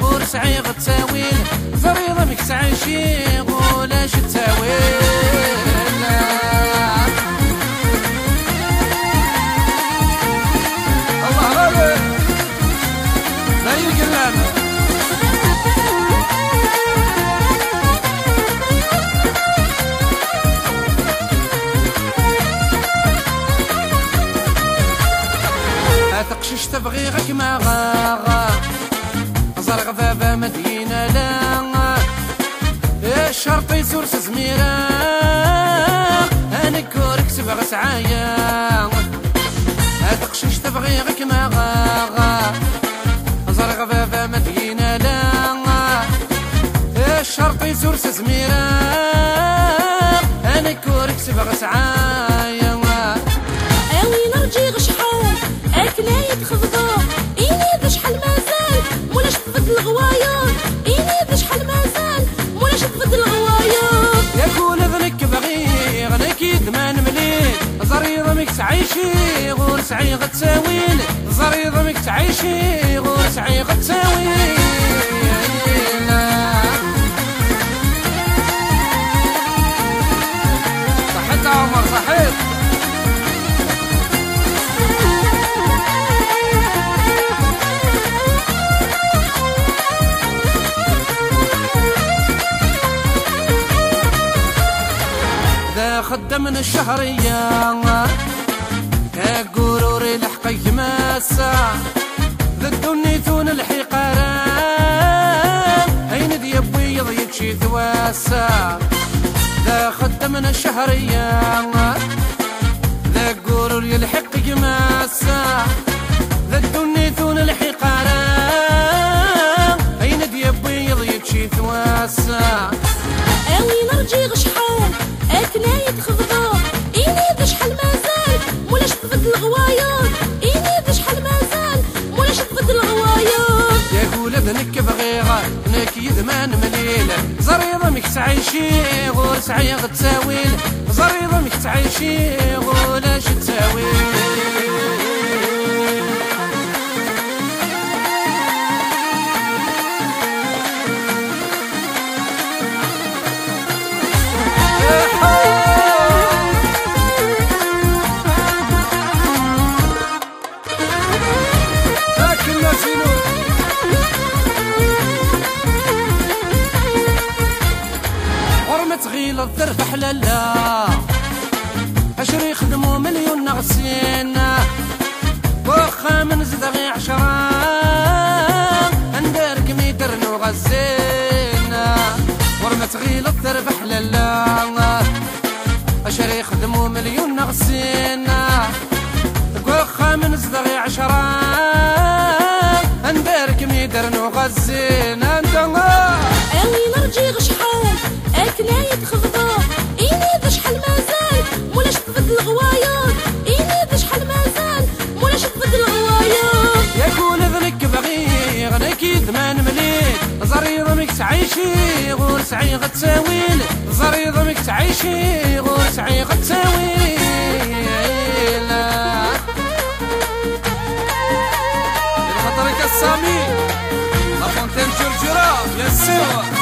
ورسعي غتساويل فريضة مك تعيشي ولاش تساويل. الله غالب لا يقلم تقشش تبغي غك ما غاغا زرق ذابا مدينة لا الشرط يزور سزميرة انا كورك سبغ سعايا تقشش تبغي غك ما غاغا زرق ذابا مدينة لا الشرط يزور سزميرة انا كورك سبغ سعايا. اوي نرجي غشحون اكلاية خفضو إني ذا شحال مازال مولاش تفد الغوايا إني ذا شحال مازال مولاش تفد الغوايا. يا كون ذنك بغي غنكيد ما نمليل زريضة مك تعيشي غور سعي غتساويل زريضة مك تعيشي غور سعي غتساويل. صحيت عمر صحيت خدم من الشهرية كقروري لحقي ماسة ضد النيتون الحقاران هين ديابوي يضيق شي ثواسة. ذا خدم من الشهرية ذا قروري لحقي ماسة ضد النيتون الحقاران هين ديابوي يضيق شي ثواسة. اوي نرجي غشحون اكناية خفضو إني ذا شحال مازال مولاش تفد الغوايا إني ذا شحال مازال مولاش تفد الغوايا. يا قول ذنك بغيغا نكيد ما نمليل زريضة مك تعيشي غور سعي غتساويل زريضة مك تعيشي غولاش تساويل. غيل الضرب حلالا عشري يخدموا مليون نغسين واخا من زد غي عشرة ندارك ميدرنو غزين ورمت غيل الضرب حلالا عشري يخدموا مليون نغسين واخا من زد غي عشرة ندارك ميدرنو غزين. اوي نرجي غشحون اكلاية خفضو إني ذا شحال مازال مولاش تفد الغوايا إني ذا شحال مازال مولاش تفد الغوايا. يا كون ذنك بغي غنكيد ما نمليل زريضة مك تعيشي غور سعي غتساويل زريضة مك تعيشي غور سعي غتساويل. خاطرك السامي لافونتين جرجرة يا سير